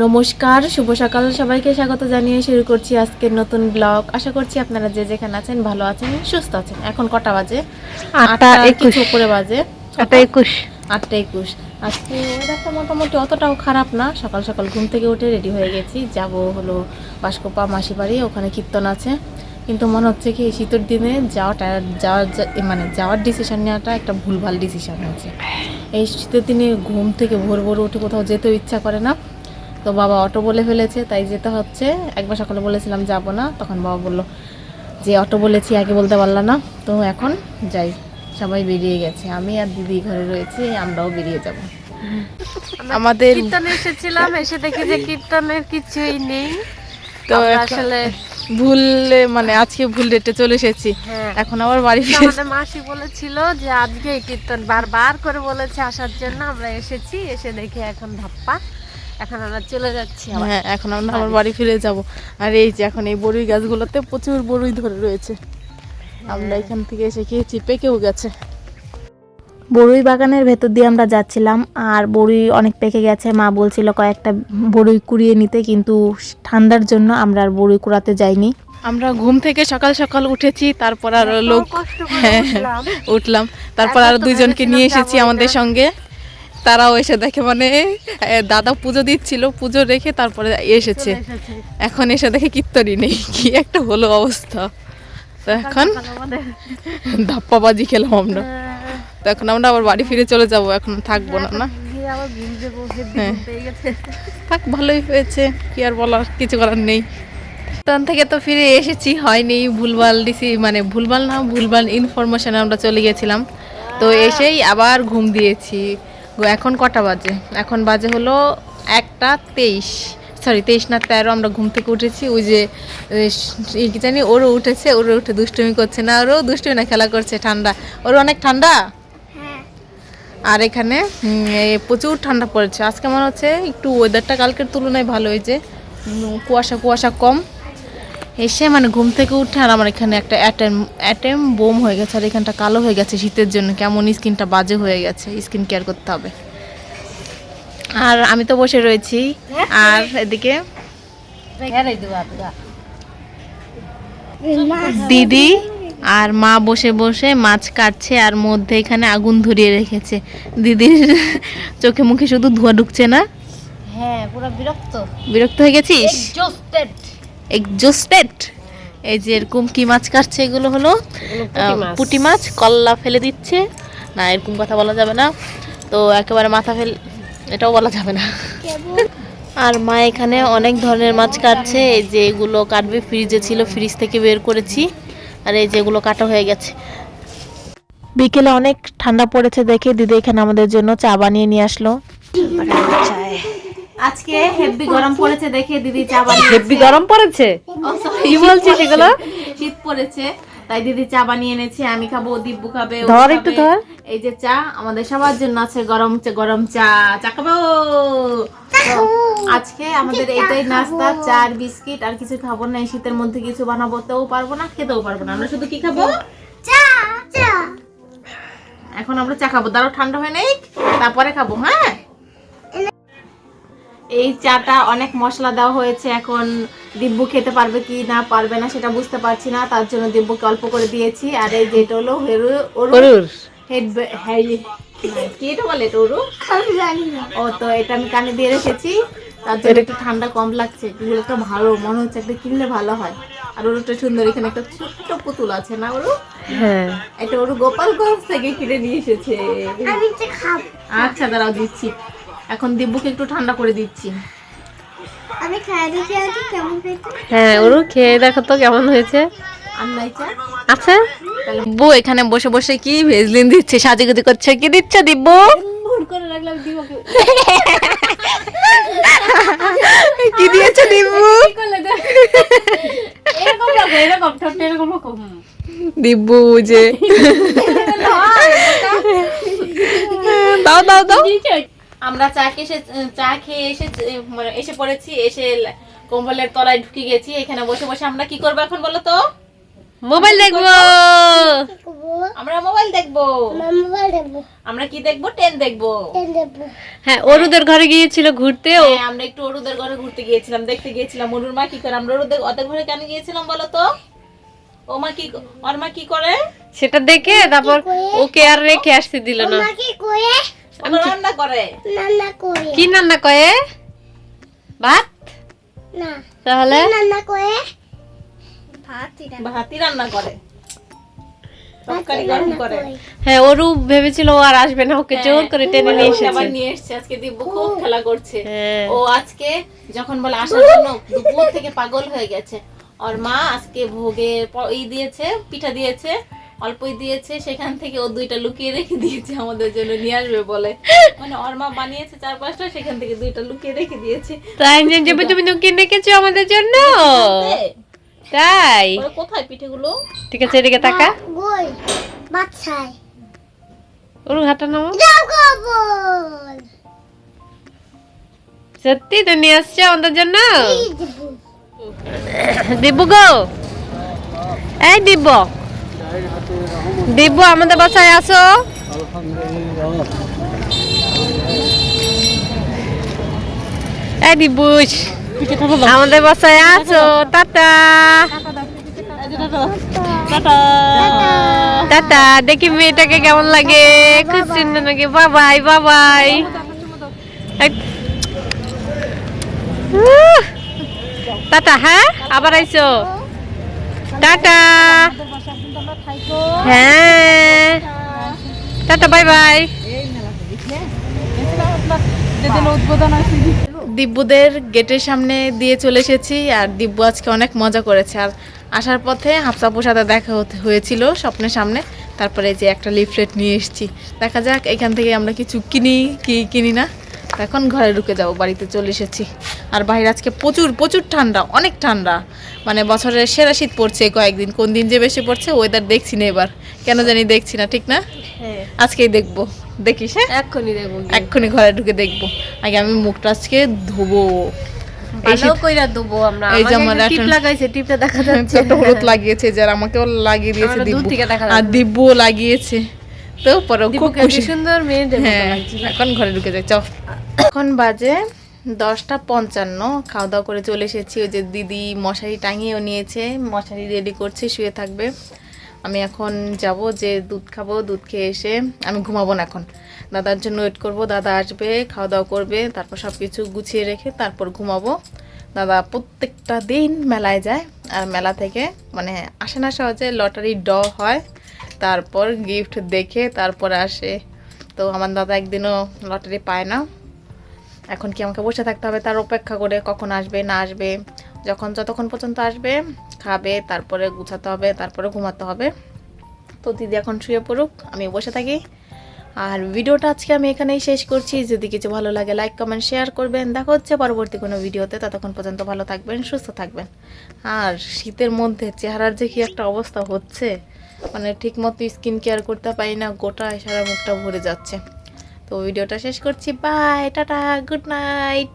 নমস্কার, শুভ সকাল। সবাইকে স্বাগত জানিয়ে শুরু করছি আজকের নতুন ব্লগ। আশা করছি আপনারা যে যেখানে আছেন ভালো আছেন, সুস্থ আছেন। এখন কটা বাজে? 8:21 উপরে বাজে। 8:21। 8:21। আজকে ওয়েদারটা মোটামুটি অতটাও খারাপ না। সকাল সকাল ঘুম থেকে উঠে রেডি হয়ে গেছি, যাব হলো বাসকোপা মাসি বাড়ি, ওখানে কীর্তন আছে। কিন্তু মনে হচ্ছে কি এই শীতের দিনে যাওয়ার ডিসিশন নেওয়াটা একটা ভুলভাল ডিসিশন হয়েছে। এই শীতের দিনে ঘুম থেকে ভোর ভোর উঠে কোথাও যেতেও ইচ্ছা করে না। তো বাবা অটো বলে ফেলেছে, তাই যেতে হচ্ছে। একবার সকালে বলেছিলাম যাব না, তখন বাবা বললো যে অটো বলেছি আগে বলতে পারলাম না, তো এখন যাই। সবাই বেরিয়ে গেছে, আমি আর দিদি ঘরে রয়েছি, আমরাও বেরিয়ে যাব। আমাদের কীর্তনে এসেছিলাম, এসে দেখি যে কীর্তনের কিছুই নেই। তো আসলে আজকে ভুল ডেটে চলে এসেছি। এখন আবার বাড়ি ফিরে আমাদের মাসি বলেছিল যে আজকে কীর্তন বারবার করে বলেছে আসার জন্য, আমরা এসেছি, এসে দেখি এখন ধাপ্পা। এখন আমরা চলে যাচ্ছি। হ্যাঁ, এখন আমরা আবার বাড়ি ফিরে যাব। আর এই যে এখন এই বড়ই গাছগুলোতে প্রচুর বড়ই ধরে রয়েছে। আমরা এখান থেকে এসে খেয়েছি, পেকেও গেছে। বড়ই বাগানের ভেতর দিয়ে আমরা যাচ্ছিলাম, আর বড়ই অনেক পেকে গেছে। মা বলছিল কয়েকটা বড়ই কুড়িয়ে নিতে, কিন্তু ঠান্ডার জন্য আমরা আর বড়ই কুড়াতে যাইনি। আমরা ঘুম থেকে সকাল সকাল উঠেছি, তারপর আর উঠলাম। তারপর আর দুইজনকে নিয়ে এসেছি আমাদের সঙ্গে। তারাও এসে দেখে, দাদা পুজো দিচ্ছিল, পুজো রেখে তারপরে এসেছে। এখন এসে দেখে কীর্তনই নেই, কি একটা হলো অবস্থা। তো এখন ধাপ্পাবাজি খেলাম আমরা। তো এখন আমরা আবার বাড়ি ফিরে চলে যাব, এখন থাকবো না। হ্যাঁ, থাক, ভালোই হয়েছে, কি আর বলার, কিছু করার নেই। তখন থেকে তো ফিরে এসেছি, হয়নি। ভুলভাল ইনফরমেশনে আমরা চলে গেছিলাম। তো এসেই আবার ঘুম দিয়েছি। এখন কটা বাজে? এখন বাজে হলো 1:23, 23 না 13। আমরা ঘুম থেকে উঠেছি। ওই যে কি জানি, ওরও উঠেছে, ওরও উঠে দুষ্টুমি করছে। না, ওরও দুষ্টুমি না, খেলা করছে। ঠান্ডা, ওরও অনেক ঠান্ডা। আর এখানে প্রচুর ঠান্ডা পড়েছে আজকে। মনে হচ্ছে একটু ওয়েদারটা কালকের তুলনায় ভালো হয়েছে, কুয়াশা কম। এসে ঘুম থেকে উঠে আর আমার এখানে একটা অ্যাটেম বোম হয়ে গেছে, আর এখানটা কালো হয়ে গেছে শীতের জন্য। কেমন স্কিনটা বাজে হয়ে গেছে, স্কিন কেয়ার করতে হবে। আর আমি তো বসে রয়েছি, আর এদিকে দিদি আর মা বসে বসে মাছ কাটছে, আর মধ্যে এখানে আগুন ধরিয়ে রেখেছে। দিদির চোখে মুখে শুধু ধোঁয়া ঢুকছে না? হ্যাঁ, পুরো বিরক্ত হয়ে গেছিস? এক্সজস্টেড। এই যে এরকম কি মাছ কাটছে, এগুলো হলো পুঁটি মাছ। কল্লা ফেলে দিচ্ছে না, এরকম কথা বলা যাবে না। তো একেবারে মাথা এটাও বলা যাবে না। আর মা এখানে অনেক ধরনের মাছ কাটছে। এই যে এগুলো কাটবে, ফ্রিজে ছিল, ফ্রিজ থেকে বের করেছি। আর এই যেগুলো কাটা হয়ে গেছে। বিকেলে অনেক ঠান্ডা পড়েছে দেখে দিদি এখানে আমাদের জন্য চা বানিয়ে নিয়ে আসলো। আজকে হেভি গরম পড়েছে দেখে দিদি চা বানিয়ে। হেভি গরম পড়েছে? কি বলছিস এগুলো? শীত পড়েছে, তাই দিদি চা বানিয়ে এনেছে। আমি খাবো, দিব্যু খাবে, ধর একটু ধর। এই যে চা আমাদের সবার জন্য আছে, গরম চা খাবো। আজকে আমাদের এটাই নাস্তা, চা আর বিস্কিট। আর কিছু খাবো না, এই শীতের মধ্যে কিছু বানাবোতেও পারবো না, খেতেও পারবো না। আমরা শুধু কি খাবো? চা। এখন আমরা চা খাবো, দাঁড়াও, ঠান্ডা হয় নাই, তারপরে খাবো। হ্যাঁ, এই চাটা অনেক মশলা দেওয়া হয়েছে। এখন দিব্যু খেতে পারবে কি না পারবে না সেটা বুঝতে পারছি না, তার জন্য দিব্যুকে অল্প করে দিয়েছি। আর এই যেটা হলো ও, তো এটা আমি কানে দিয়ে রেখেছি, তার জন্য একটু ঠান্ডা কম লাগছে। এগুলো একটা ভালো মনে হচ্ছে, একটা কিনলে ভালো হয়। আর ওর একটা সুন্দর এখানে একটা ছোট্ট পুতুল আছে না, ওরু? হ্যাঁ, এটা ওর গোপালগঞ্জ থেকে কিনে নিয়ে এসেছে। আচ্ছা, দাঁড়াও দিচ্ছি। এখন দিব্যুকে একটু ঠান্ডা করে দিচ্ছি। আমি খেয়ে দেখি আজকে কেমন হয়েছে। হ্যাঁ, ওরও খেয়ে দেখো তো কেমন হয়েছে। আচ্ছা, দিব্যু এখানে বসে বসে কি ভেজলিন দিচ্ছে, সাজুগুজি করছে। কি দিচ্ছে দিব্যু? কি দিয়েছে দিব্যু? দিব্যু যে দাও দাও দাও। আমরা চা খেয়ে এসে পড়েছি। এসে কম্বলের তলায় ঢুকে গেছি। এখানে বসে বসে আমরা কি করবো এখন বলো তো? মোবাইল দেখবো। আমরা মোবাইল দেখবো। আমরা কি দেখবো? ট্রেন দেখবো। হ্যাঁ, অরুদের ঘরে গিয়েছিল ঘুরতে। হ্যাঁ, আমরা একটু অরুদের ঘরে ঘুরতে গিয়েছিলাম, দেখতে গিয়েছিলাম অরুর মা কি করে। আমরা ওদের ঘরে কেন গিয়েছিলাম বলো তো? ওর মা কি করে সেটা দেখে তারপর ওকে আর রেখে আসতে দিল না। ওরা রান্না করে। কি রান্না করে? ভাত? তাহলে ভাতই রান্না করে, তরকারি গরম করে। হ্যাঁ, ওরু ভেবেছিল ও আর আসবে না, ওকে জোর করে টেনে নিয়ে এসেছে। আবার নিয়ে এসেছে। আজকে দিব্যু খুব খেলা করছে। হ্যাঁ। ও আজকে যখন বলে আসার জন্য দুপুর থেকে পাগল হয়ে গেছে। ওর মা আজকে ভোগে দিয়েছে, পিঠা দিয়েছে, অল্পই দিয়েছে, সেখান থেকে ও 2টা লুকিয়ে রেখে দিয়েছে আমাদের জন্য নিয়ে আসবে বলে। মানে ওর মা বানিয়েছে 4-5টা, সেখান থেকে 2টা লুকিয়ে রেখে দিয়েছে। তাই যে তুমি লুকিয়ে রেখেছো আমাদের জন্য? তাই ওরা কোথায় পিঠেগুলো? ঠিক আছে, এদিকে তাকা। ওরু হাঁটা নামো। সত্যি তো নিয়ে আসছো আমাদের জন্য? দিব্যু গো, এই দিব্যু, দিব্যু আমাদের বাসায় আসো। এই দিব্যুস, আমাদের বাসায় আসো। Tata tata. দেখি মেয়েটাকে কেমন লাগে, খুব সুন্দর লাগে। বাবাই বাবাই। টাটা। হ্যাঁ, আবার আইসো। টাটা। হ্যাঁ, টাটা, বাই বাই। দিব্যুদের গেটের সামনে দিয়ে চলে এসেছি। আর দিব্যু আজকে অনেক মজা করেছে। আর আসার পথে হাফসাপুর সাথে দেখা হয়েছিল স্বপ্নের সামনে। তারপরে যে একটা লিফলেট নিয়ে এসেছি, দেখা যাক এখান থেকে আমরা কিছু কিনি না। এখন ঘরে ঢুকে যাবো, বাড়িতে চলে এসেছি। আর বাইরে আজকে প্রচুর ঠান্ডা, অনেক ঠান্ডা। মানে বছরের সেরা শীত পড়ছে কয়েকদিন। কোন দিন যে বেশি পড়ছে ওয়েদার দেখছি না এবার, কেন জানি দেখছি না, ঠিক না? আজকেই দেখবো, দেখিস? হ্যাঁ, এক্ষুনি দেখবো, এক্ষুনি ঘরে ঢুকে দেখবো। আগে আমি মুখটা আজকে ধোবো। ভালো কইরা দেবো আমরা। এই যে আমার টিপ লাগাইছে, টিপটা দেখা যাচ্ছে। ছোট হলুদ লাগিয়েছে, যার আমাকেও লাগিয়ে দিয়েছে আমরা দূর দিব্যু, থেকে দেখা আর দিব্যুও লাগিয়েছে। তো পরে খুব দিব্যুকে খুশি। কি সুন্দর মেয়েদের মতো হ্যাঁ, লাগছে। এখন ঘরে ঢুকে যাই, চল। এখন বাজে 10:55। খাওয়া দাওয়া করে চলে এসেছি। ওই যে দিদি মশারি টাঙিয়েও নিয়েছে, মশারি রেডি করছে, শুয়ে থাকবে। আমি এখন যাব যে দুধ খাবো, দুধ খেয়ে এসে আমি ঘুমাবো না এখন। দাদার জন্য ওয়েট করব, দাদা আসবে, খাওয়া দাওয়া করবে, তারপর সব কিছু গুছিয়ে রেখে তারপর ঘুমাবো। দাদা প্রত্যেকটা দিন মেলায় যায়, আর মেলা থেকে মানে আসে না সহজে, লটারি ড্র হয়, তারপর গিফট দেখে তারপর আসে। তো আমার দাদা একদিনও লটারি পায় না। এখন কি আমাকে বসে থাকতে হবে তার অপেক্ষা করে, কখন আসবে না আসবে। যতক্ষণ পর্যন্ত আসবে খাবে, তারপরে গুছাতে হবে, তারপরে ঘুমাতে হবে। তো দিদি এখন শুয়ে পড়ুক, আমি বসে থাকি। আর ভিডিওটা আজকে আমি এখানেই শেষ করছি। যদি কিছু ভালো লাগে লাইক কমেন্ট শেয়ার করবেন। দেখা হচ্ছে পরবর্তী কোনো ভিডিওতে। ততক্ষণ পর্যন্ত ভালো থাকবেন, সুস্থ থাকবেন। আর শীতের মধ্যে চেহারার যে কি একটা অবস্থা হচ্ছে, মানে ঠিক মতো স্কিন কেয়ার করতে পারি না, গোটা সারা মুখটা ভরে যাচ্ছে। তো ভিডিওটা শেষ করছি, বাই, টাটা, গুড নাইট।